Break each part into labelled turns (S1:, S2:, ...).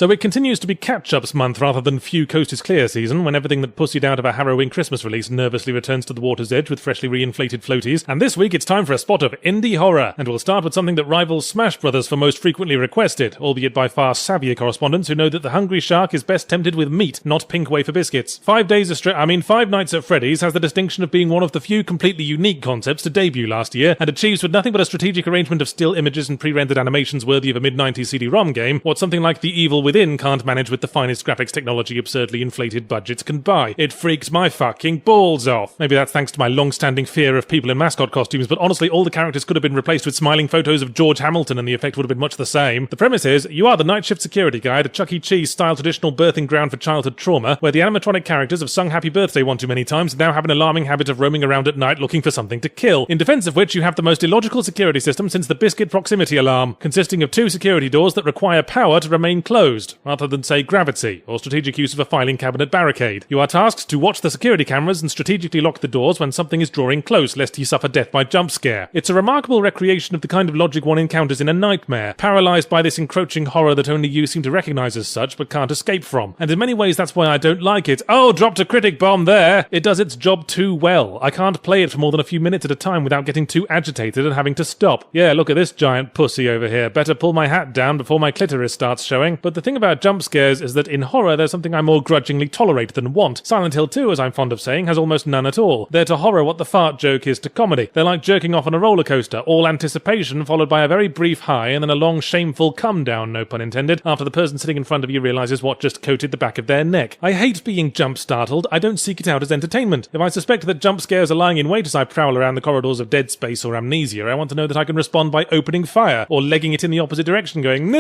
S1: So it continues to be catch-ups month rather than few coast is clear season, when everything that pussied out of a harrowing Christmas release nervously returns to the water's edge with freshly reinflated floaties. And this week it's time for a spot of indie horror, and we'll start with something that rivals Smash Brothers for most frequently requested, albeit by far savvier correspondents who know that the hungry shark is best tempted with meat, not pink wafer biscuits. 5 Nights at Freddy's has the distinction of being one of the few completely unique concepts to debut last year, and achieves with nothing but a strategic arrangement of still images and pre-rendered animations worthy of a mid-90s CD-ROM game what something like The Evil Within can't manage with the finest graphics technology absurdly inflated budgets can buy. It freaks my fucking balls off. Maybe that's thanks to my long-standing fear of people in mascot costumes, but honestly all the characters could have been replaced with smiling photos of George Hamilton and the effect would have been much the same. The premise is, you are the night shift security guy at a Chuck E. Cheese-style traditional birthing ground for childhood trauma, where the animatronic characters have sung Happy Birthday one too many times and now have an alarming habit of roaming around at night looking for something to kill. In defense of which you have the most illogical security system since the biscuit proximity alarm, consisting of 2 security doors that require power to remain closed, rather than say gravity, or strategic use of a filing cabinet barricade. You are tasked to watch the security cameras and strategically lock the doors when something is drawing close, lest you suffer death by jump scare. It's a remarkable recreation of the kind of logic one encounters in a nightmare, paralysed by this encroaching horror that only you seem to recognise as such, but can't escape from. And in many ways that's why I don't like it. Oh, dropped a critic bomb there! It does its job too well. I can't play it for more than a few minutes at a time without getting too agitated and having to stop. Yeah, look at this giant pussy over here. Better pull my hat down before my clitoris starts showing. But the thing about jump scares is that in horror there's something I more grudgingly tolerate than want. Silent Hill 2, as I'm fond of saying, has almost none at all. They're to horror what the fart joke is to comedy. They're like jerking off on a roller coaster, all anticipation followed by a very brief high and then a long shameful come down, no pun intended, after the person sitting in front of you realises what just coated the back of their neck. I hate being jump startled. I don't seek it out as entertainment. If I suspect that jump scares are lying in wait as I prowl around the corridors of Dead Space or Amnesia, I want to know that I can respond by opening fire, or legging it in the opposite direction going,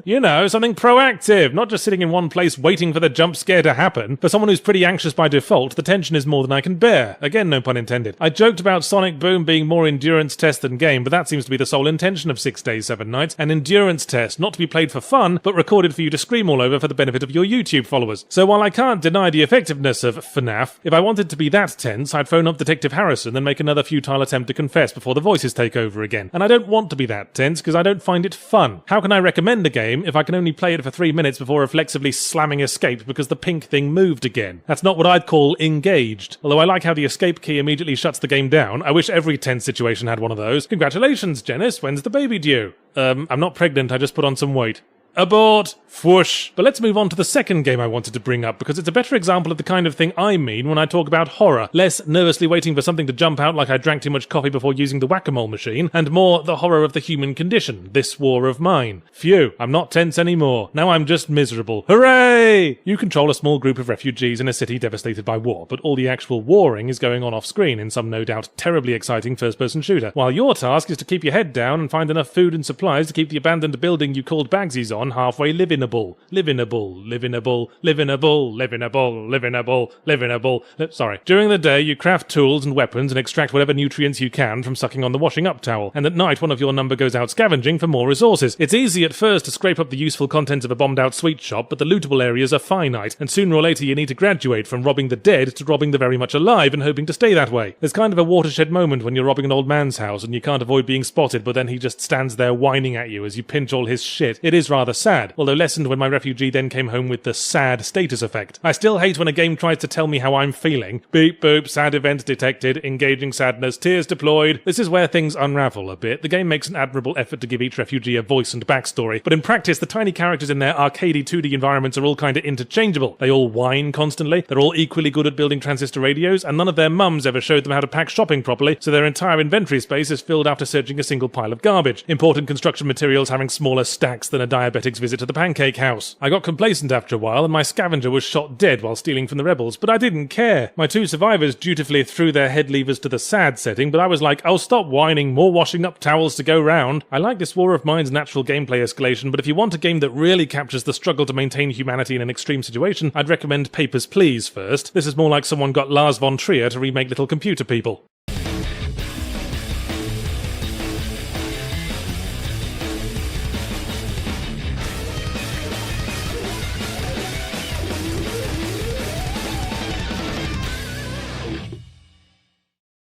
S1: you know, something proactive, not just sitting in one place waiting for the jump scare to happen. For someone who's pretty anxious by default, the tension is more than I can bear. Again, no pun intended. I joked about Sonic Boom being more endurance test than game, but that seems to be the sole intention of 6 Days, 7 Nights, an endurance test, not to be played for fun, but recorded for you to scream all over for the benefit of your YouTube followers. So while I can't deny the effectiveness of FNAF, if I wanted to be that tense, I'd phone up Detective Harrison and make another futile attempt to confess before the voices take over again. And I don't want to be that tense because I don't find it fun. How can I recommend a game if I can only play it for 3 minutes before reflexively slamming escape because the pink thing moved again? That's not what I'd call engaged. Although I like how the escape key immediately shuts the game down. I wish every tense situation had one of those. Congratulations, Janice, when's the baby due? I'm not pregnant, I just put on some weight. Abort! Whoosh! But let's move on to the second game I wanted to bring up, because it's a better example of the kind of thing I mean when I talk about horror. Less nervously waiting for something to jump out like I drank too much coffee before using the whack-a-mole machine, and more the horror of the human condition, this war of mine. Phew, I'm not tense anymore. Now I'm just miserable. Hooray! You control a small group of refugees in a city devastated by war, but all the actual warring is going on off-screen in some no doubt terribly exciting first-person shooter, while your task is to keep your head down and find enough food and supplies to keep the abandoned building you called Bagsies on halfway livinable. Sorry. During the day, you craft tools and weapons and extract whatever nutrients you can from sucking on the washing up towel, and at night one of your number goes out scavenging for more resources. It's easy at first to scrape up the useful contents of a bombed out sweet shop, but the lootable areas are finite, and sooner or later you need to graduate from robbing the dead to robbing the very much alive and hoping to stay that way. There's kind of a watershed moment when you're robbing an old man's house and you can't avoid being spotted, but then he just stands there whining at you as you pinch all his shit. It is rather sad, although lessened when my refugee then came home with the sad status effect. I still hate when a game tries to tell me how I'm feeling. Beep boop, sad event detected, engaging sadness, tears deployed. This is where things unravel a bit. The game makes an admirable effort to give each refugee a voice and backstory, but in practice the tiny characters in their arcadey 2D environments are all kinda interchangeable. They all whine constantly, they're all equally good at building transistor radios, and none of their mums ever showed them how to pack shopping properly, so their entire inventory space is filled after searching a single pile of garbage. Important construction materials having smaller stacks than a diabetic's visit to the pancake house. I got complacent after a while and my scavenger was shot dead while stealing from the rebels, but I didn't care. My 2 survivors dutifully threw their head levers to the sad setting, but I was like, oh stop whining, more washing up towels to go round. I like this War of Mine's natural gameplay escalation, but if you want a game that really captures the struggle to maintain humanity in an extreme situation, I'd recommend Papers, Please first. This is more like someone got Lars von Trier to remake Little Computer People.